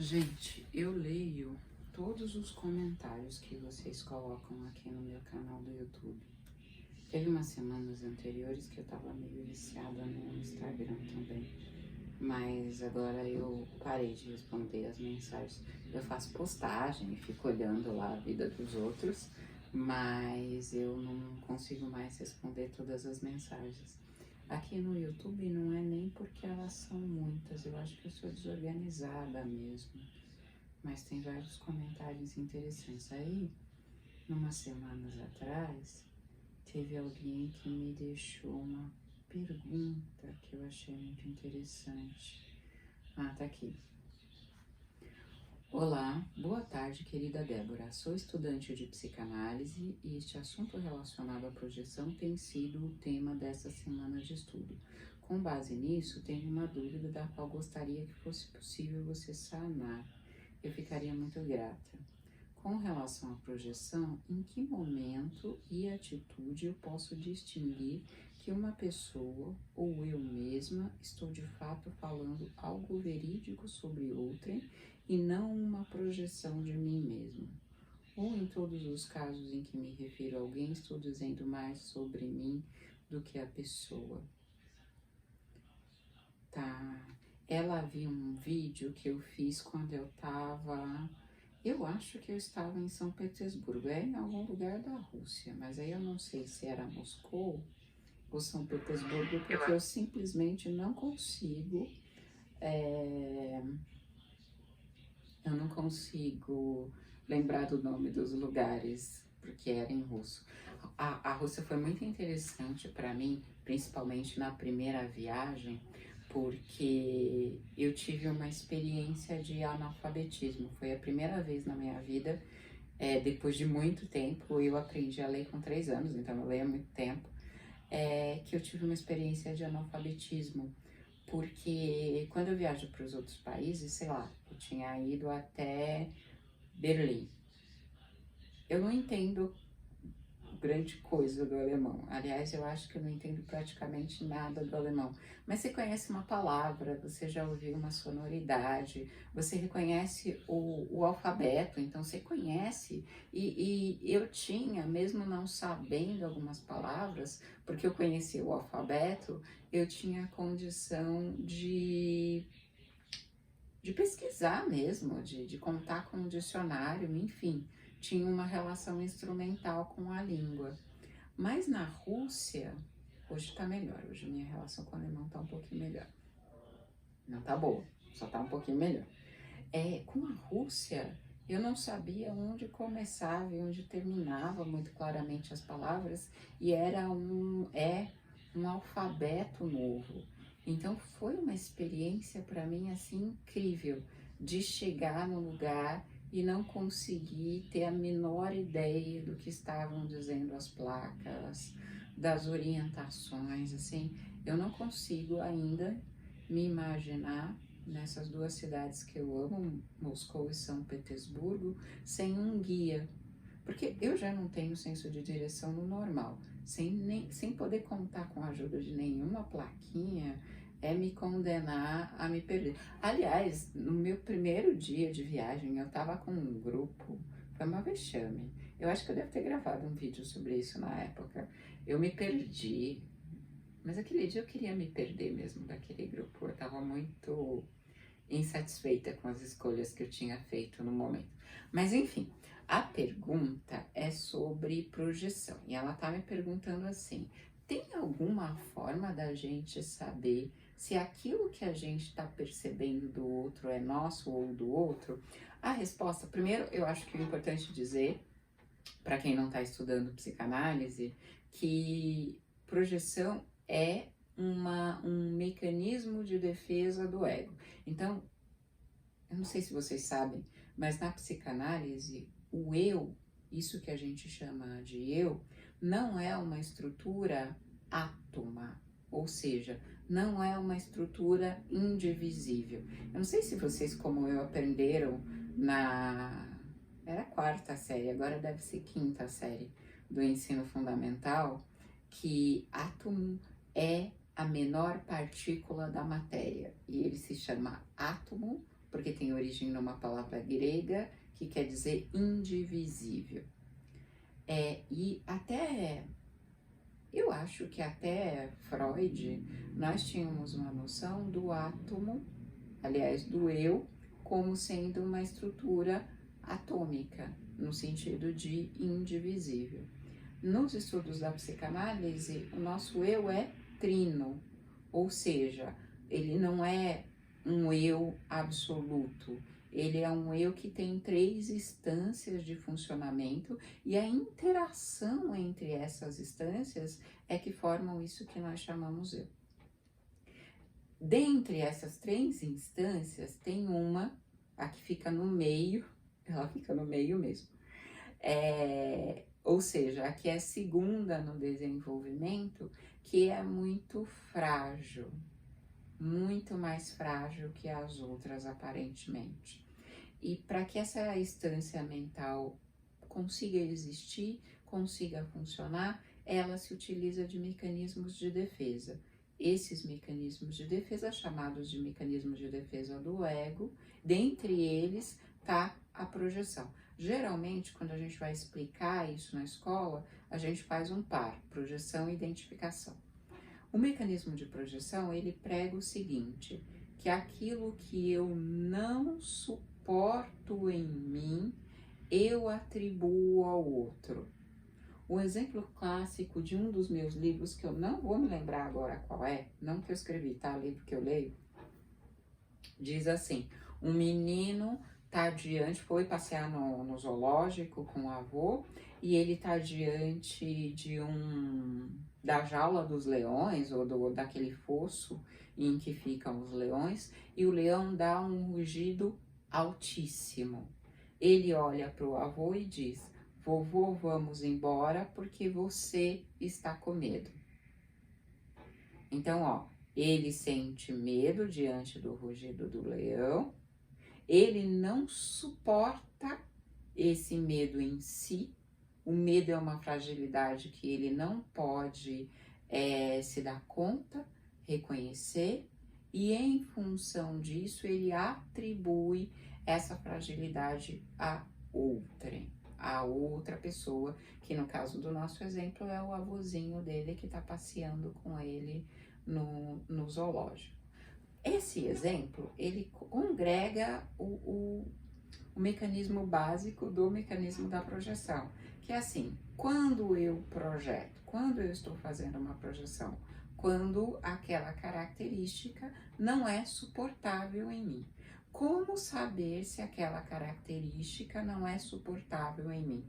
Gente, eu leio todos os comentários que vocês colocam aqui no meu canal do YouTube. Teve umas semanas anteriores que eu tava meio viciada no Instagram também, mas agora eu parei de responder as mensagens. Eu faço postagem e fico olhando lá a vida dos outros, mas eu não consigo mais responder todas as mensagens. Aqui no YouTube não é nem porque elas são muitas, eu acho que eu sou desorganizada mesmo. Mas tem vários comentários interessantes. Aí, umas semanas atrás, teve alguém que me deixou uma pergunta que eu achei muito interessante. Tá aqui. Olá, boa tarde, querida Débora. Sou estudante de psicanálise e este assunto relacionado à projeção tem sido o tema dessa semana de estudo. Com base nisso, tenho uma dúvida da qual gostaria que fosse possível você sanar. Eu ficaria muito grata. Com relação à projeção, em que momento e atitude eu posso distinguir que uma pessoa ou eu mesma estou de fato falando algo verídico sobre outrem e não uma projeção de mim mesma? Ou em todos os casos em que me refiro a alguém, estou dizendo mais sobre mim do que a pessoa? Tá. Ela viu um vídeo que eu fiz quando eu acho que eu estava em São Petersburgo, em algum lugar da Rússia, mas aí eu não sei se era Moscou ou São Petersburgo, porque eu simplesmente não consigo, eu não consigo lembrar do nome dos lugares, porque era em russo. A Rússia foi muito interessante para mim, principalmente na primeira viagem, porque eu tive uma experiência de analfabetismo. Foi a primeira vez na minha vida, depois de muito tempo, eu aprendi a ler com 3 anos, então eu leio há muito tempo, que eu tive uma experiência de analfabetismo. Porque quando eu viajo para os outros países, sei lá, eu tinha ido até Berlim. Eu não entendo grande coisa do alemão. Aliás, eu acho que eu não entendo praticamente nada do alemão. Mas você conhece uma palavra, você já ouviu uma sonoridade, você reconhece o alfabeto, então você conhece. E eu tinha, mesmo não sabendo algumas palavras, porque eu conhecia o alfabeto, eu tinha condição de pesquisar mesmo, de contar com um dicionário, enfim, tinha uma relação instrumental com a língua. Mas na Rússia, hoje tá melhor, hoje minha relação com o alemão tá um pouquinho melhor. Não tá boa, só tá um pouquinho melhor. Com a Rússia, eu não sabia onde começava e onde terminava muito claramente as palavras, e era um alfabeto novo. Então foi uma experiência para mim assim incrível de chegar no lugar e não conseguir ter a menor ideia do que estavam dizendo as placas, das orientações, assim, eu não consigo ainda me imaginar nessas duas cidades que eu amo, Moscou e São Petersburgo, sem um guia, porque eu já não tenho senso de direção no normal, sem poder contar com a ajuda de nenhuma plaquinha, me condenar a me perder. Aliás, no meu primeiro dia de viagem, eu tava com um grupo, foi uma vexame. Eu acho que eu devo ter gravado um vídeo sobre isso na época. Eu me perdi, mas aquele dia eu queria me perder mesmo daquele grupo. Eu tava muito insatisfeita com as escolhas que eu tinha feito no momento. Mas enfim, a pergunta é sobre projeção. E ela tá me perguntando assim: tem alguma forma da gente saber se aquilo que a gente está percebendo do outro é nosso ou do outro? A resposta, primeiro, eu acho que é importante dizer, para quem não está estudando psicanálise, que projeção é um mecanismo de defesa do ego. Então, eu não sei se vocês sabem, mas na psicanálise, o eu, isso que a gente chama de eu, não é uma estrutura átoma, ou seja, não é uma estrutura indivisível. Eu não sei se vocês, como eu, aprenderam era a 4ª série, agora deve ser 5ª série do ensino fundamental, que átomo é a menor partícula da matéria, e ele se chama átomo porque tem origem numa palavra grega que quer dizer indivisível. E até, eu acho que até Freud, nós tínhamos uma noção do átomo, aliás, do eu, como sendo uma estrutura atômica, no sentido de indivisível. Nos estudos da psicanálise, o nosso eu é trino, ou seja, ele não é um eu absoluto, ele é um eu que tem 3 instâncias de funcionamento e a interação entre essas instâncias é que formam isso que nós chamamos eu. Dentre essas 3 instâncias, tem uma, a que fica no meio, ela fica no meio mesmo, ou seja, a que é segunda no desenvolvimento, que é muito frágil, muito mais frágil que as outras aparentemente. E para que essa instância mental consiga existir, consiga funcionar, ela se utiliza de mecanismos de defesa. Esses mecanismos de defesa, chamados de mecanismos de defesa do ego, dentre eles está a projeção. Geralmente, quando a gente vai explicar isso na escola, a gente faz um par, projeção e identificação. O mecanismo de projeção, ele prega o seguinte, que aquilo que eu não suporto em mim, eu atribuo ao outro. O exemplo clássico de um dos meus livros, que eu não vou me lembrar agora qual é, não que eu escrevi, tá? Livro que eu leio, diz assim, um menino tá diante, foi passear no zoológico com o avô, e ele tá diante da jaula dos leões, ou daquele fosso em que ficam os leões, e o leão dá um rugido altíssimo. Ele olha para o avô e diz, vovô, vamos embora porque você está com medo. Então, ó, ele sente medo diante do rugido do leão, ele não suporta esse medo em si, o medo é uma fragilidade que ele não pode se dar conta, reconhecer, e em função disso ele atribui essa fragilidade a outra pessoa, que no caso do nosso exemplo é o avôzinho dele que está passeando com ele no zoológico. Esse exemplo, ele congrega o mecanismo básico do mecanismo da projeção, que é assim, quando eu projeto, quando eu estou fazendo uma projeção, quando aquela característica não é suportável em mim. Como saber se aquela característica não é suportável em mim?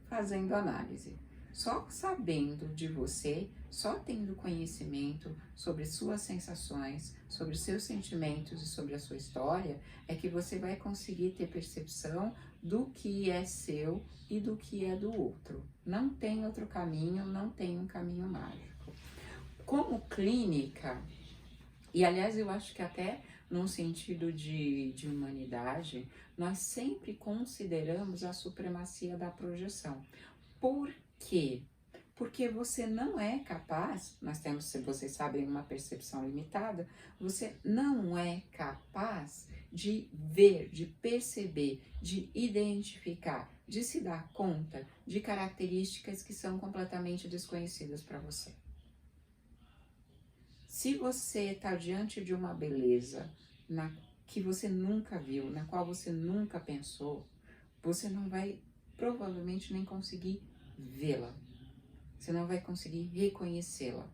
Fazendo análise. Só sabendo de você, só tendo conhecimento sobre suas sensações, sobre seus sentimentos e sobre a sua história, é que você vai conseguir ter percepção do que é seu e do que é do outro. Não tem outro caminho, não tem um caminho mágico. Como clínica, e aliás eu acho que até num sentido de humanidade, nós sempre consideramos a supremacia da projeção. Por quê? Porque você não é capaz, nós temos, se vocês sabem, uma percepção limitada, você não é capaz de ver, de perceber, de identificar, de se dar conta de características que são completamente desconhecidas para você. Se você está diante de uma beleza que você nunca viu, na qual você nunca pensou, você não vai provavelmente nem conseguir vê-la. Você não vai conseguir reconhecê-la.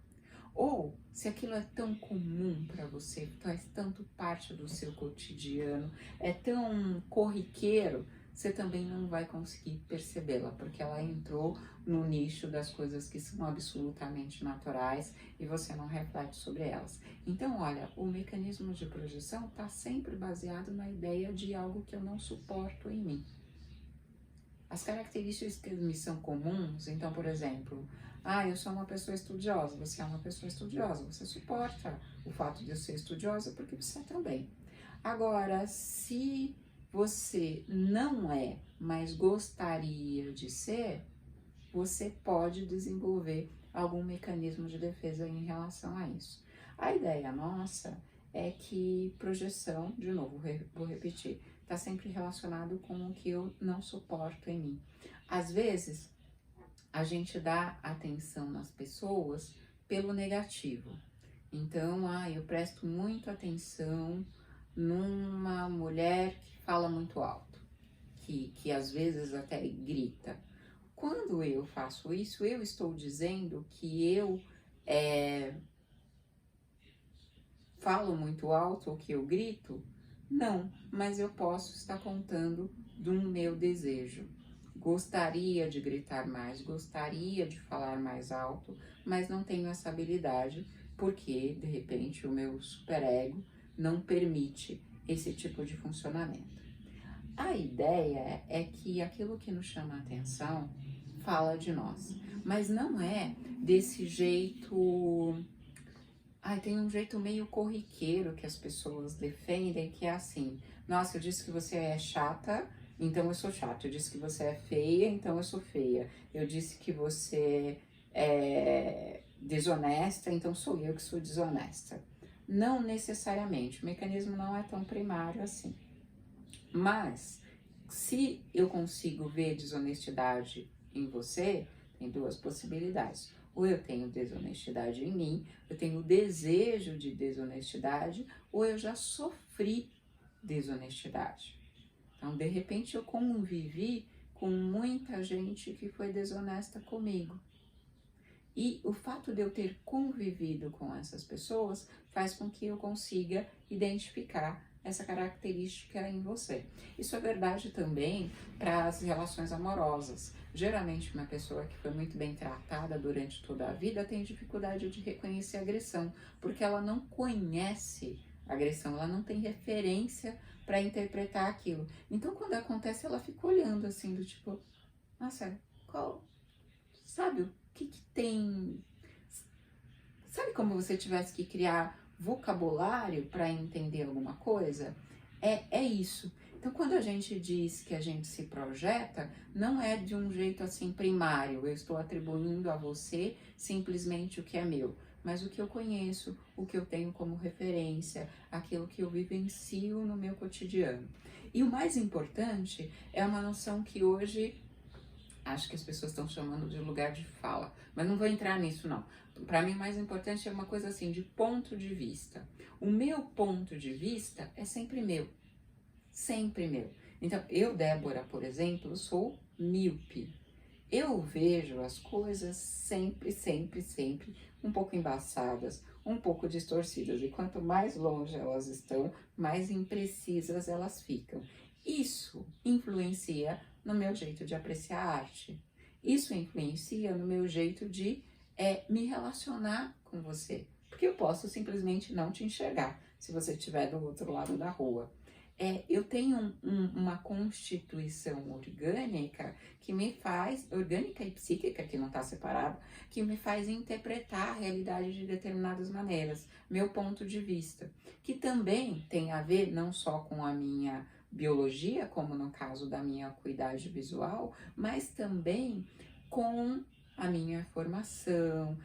Ou, se aquilo é tão comum para você, faz tanto parte do seu cotidiano, é tão corriqueiro, você também não vai conseguir percebê-la, porque ela entrou no nicho das coisas que são absolutamente naturais e você não reflete sobre elas. Então, olha, o mecanismo de projeção está sempre baseado na ideia de algo que eu não suporto em mim. As características que me são comuns, então, por exemplo, eu sou uma pessoa estudiosa, você é uma pessoa estudiosa, você suporta o fato de eu ser estudiosa porque você também. Agora, se você não é, mas gostaria de ser, você pode desenvolver algum mecanismo de defesa em relação a isso. A ideia nossa é que projeção, de novo, vou repetir, está sempre relacionado com o que eu não suporto em mim. Às vezes, a gente dá atenção nas pessoas pelo negativo. Então, eu presto muito atenção numa mulher que fala muito alto, que às vezes até grita. Quando eu faço isso, eu estou dizendo que eu falo muito alto ou que eu grito? Não, mas eu posso estar contando do meu desejo. Gostaria de gritar mais, gostaria de falar mais alto, mas não tenho essa habilidade porque, de repente, o meu superego não permite esse tipo de funcionamento. A ideia é que aquilo que nos chama a atenção fala de nós, mas não é desse jeito. Tem um jeito meio corriqueiro que as pessoas defendem, que é assim: nossa, eu disse que você é chata, então eu sou chata. Eu disse que você é feia, então eu sou feia. Eu disse que você é desonesta, então sou eu que sou desonesta. Não necessariamente, o mecanismo não é tão primário assim. Mas, se eu consigo ver desonestidade em você, tem duas possibilidades. Ou eu tenho desonestidade em mim, eu tenho desejo de desonestidade, ou eu já sofri desonestidade. Então, de repente, eu convivi com muita gente que foi desonesta comigo. E o fato de eu ter convivido com essas pessoas faz com que eu consiga identificar essa característica em você. Isso é verdade também para as relações amorosas. Geralmente, uma pessoa que foi muito bem tratada durante toda a vida tem dificuldade de reconhecer agressão, porque ela não conhece agressão, ela não tem referência para interpretar aquilo. Então, quando acontece, ela fica olhando assim, do tipo, nossa, sabe o que tem? Sabe como você tivesse que criar vocabulário para entender alguma coisa? É isso. Então, quando a gente diz que a gente se projeta, não é de um jeito assim primário, eu estou atribuindo a você simplesmente o que é meu, mas o que eu conheço, o que eu tenho como referência, aquilo que eu vivencio no meu cotidiano. E o mais importante é uma noção que hoje acho que as pessoas estão chamando de lugar de fala, mas não vou entrar nisso não. Para mim, o mais importante é uma coisa assim, de ponto de vista. O meu ponto de vista é sempre meu, sempre meu. Então, eu, Débora, por exemplo, sou míope. Eu vejo as coisas sempre, sempre, sempre um pouco embaçadas, um pouco distorcidas. E quanto mais longe elas estão, mais imprecisas elas ficam. Isso influencia no meu jeito de apreciar a arte. Isso influencia no meu jeito de me relacionar com você. Porque eu posso simplesmente não te enxergar se você estiver do outro lado da rua. Eu tenho uma constituição orgânica que me faz, orgânica e psíquica, que não está separado, que me faz interpretar a realidade de determinadas maneiras, meu ponto de vista, que também tem a ver não só com a minha biologia, como no caso da minha acuidade visual, mas também com a minha formação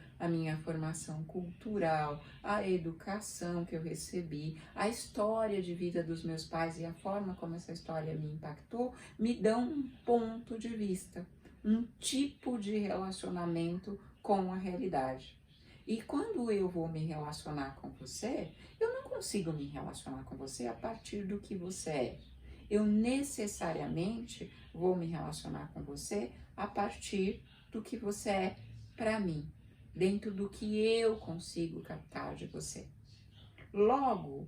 cultural, a educação que eu recebi, a história de vida dos meus pais e a forma como essa história me impactou, me dão um ponto de vista, um tipo de relacionamento com a realidade. E quando eu vou me relacionar com você, eu não consigo me relacionar com você a partir do que você é. Eu necessariamente vou me relacionar com você a partir do que você é para mim, dentro do que eu consigo captar de você. Logo,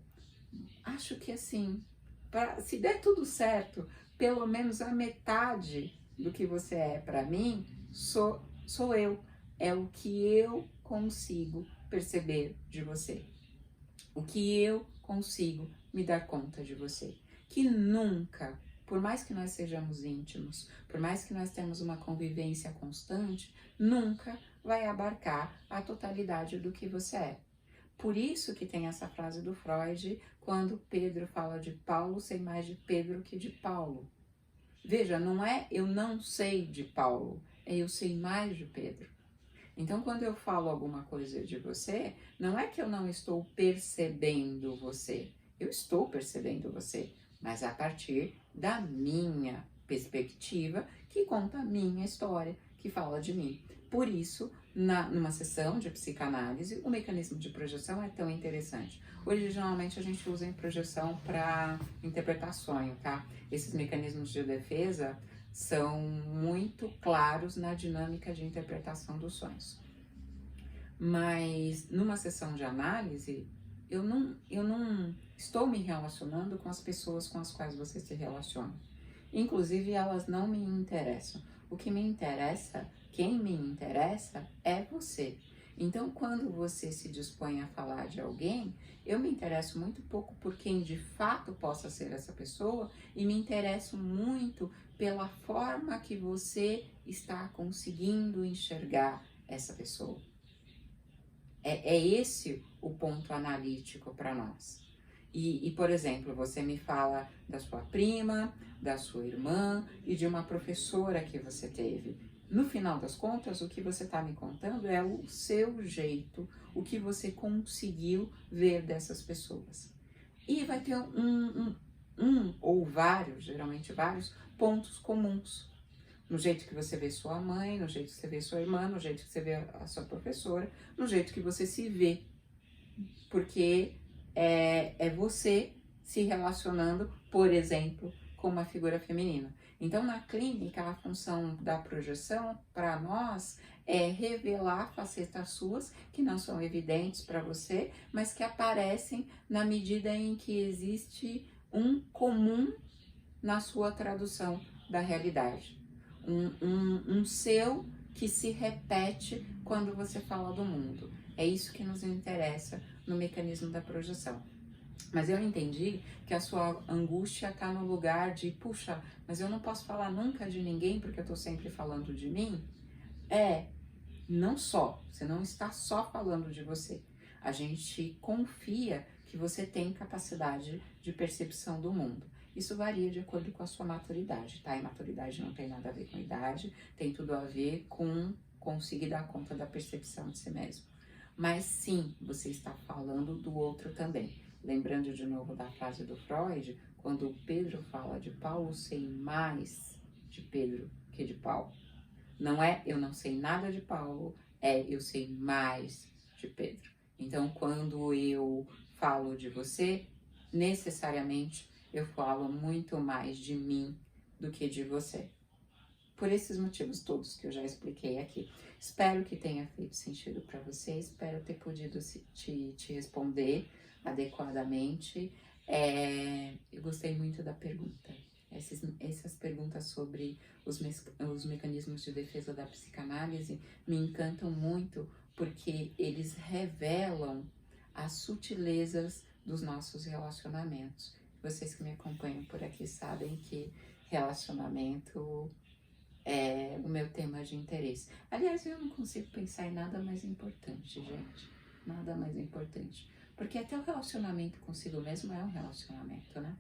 acho que assim, se der tudo certo, pelo menos a metade do que você é para mim, sou eu. É o que eu consigo perceber de você. O que eu consigo me dar conta de você. Que nunca, por mais que nós sejamos íntimos, por mais que nós temos uma convivência constante, nunca vai abarcar a totalidade do que você é. Por isso que tem essa frase do Freud, quando Pedro fala de Paulo, sei mais de Pedro que de Paulo. Veja, não é eu não sei de Paulo, é eu sei mais de Pedro. Então, quando eu falo alguma coisa de você, não é que eu não estou percebendo você. Eu estou percebendo você, mas a partir da minha perspectiva, que conta a minha história, que fala de mim. Por isso, numa sessão de psicanálise, o mecanismo de projeção é tão interessante. Originalmente a gente usa em projeção para interpretar sonho, tá? Esses mecanismos de defesa são muito claros na dinâmica de interpretação dos sonhos. Mas numa sessão de análise, eu não estou me relacionando com as pessoas com as quais você se relaciona. Inclusive, elas não me interessam. O que me interessa, quem me interessa, é você. Então, quando você se dispõe a falar de alguém, eu me interesso muito pouco por quem de fato possa ser essa pessoa e me interesso muito pela forma que você está conseguindo enxergar essa pessoa. É esse o ponto analítico para nós. Por exemplo, você me fala da sua prima, da sua irmã e de uma professora que você teve. No final das contas, o que você está me contando é o seu jeito, o que você conseguiu ver dessas pessoas. E vai ter um ou vários, geralmente vários, pontos comuns. No jeito que você vê sua mãe, no jeito que você vê sua irmã, no jeito que você vê a sua professora, no jeito que você se vê. Porque é você se relacionando, por exemplo, com uma figura feminina. Então, na clínica, a função da projeção, para nós, é revelar facetas suas que não são evidentes para você, mas que aparecem na medida em que existe um comum na sua tradução da realidade. Um seu que se repete quando você fala do mundo. É isso que nos interessa no mecanismo da projeção. Mas eu entendi que a sua angústia está no lugar de, puxa, mas eu não posso falar nunca de ninguém porque eu estou sempre falando de mim. Não só, você não está só falando de você. A gente confia que você tem capacidade de percepção do mundo. Isso varia de acordo com a sua maturidade, tá? E maturidade não tem nada a ver com idade, tem tudo a ver com conseguir dar conta da percepção de si mesmo. Mas sim, você está falando do outro também. Lembrando de novo da frase do Freud, quando Pedro fala de Paulo, sei mais de Pedro que de Paulo. Não é eu não sei nada de Paulo, é eu sei mais de Pedro. Então, quando eu falo de você, necessariamente eu falo muito mais de mim do que de você. Por esses motivos todos que eu já expliquei aqui. Espero que tenha feito sentido para você, espero ter podido te responder adequadamente. Eu gostei muito da pergunta. Essas perguntas sobre os mecanismos de defesa da psicanálise me encantam muito porque eles revelam as sutilezas dos nossos relacionamentos. Vocês que me acompanham por aqui sabem que relacionamento é o meu tema de interesse. Aliás, eu não consigo pensar em nada mais importante, gente. Nada mais importante. Porque até o relacionamento consigo mesmo é um relacionamento, né?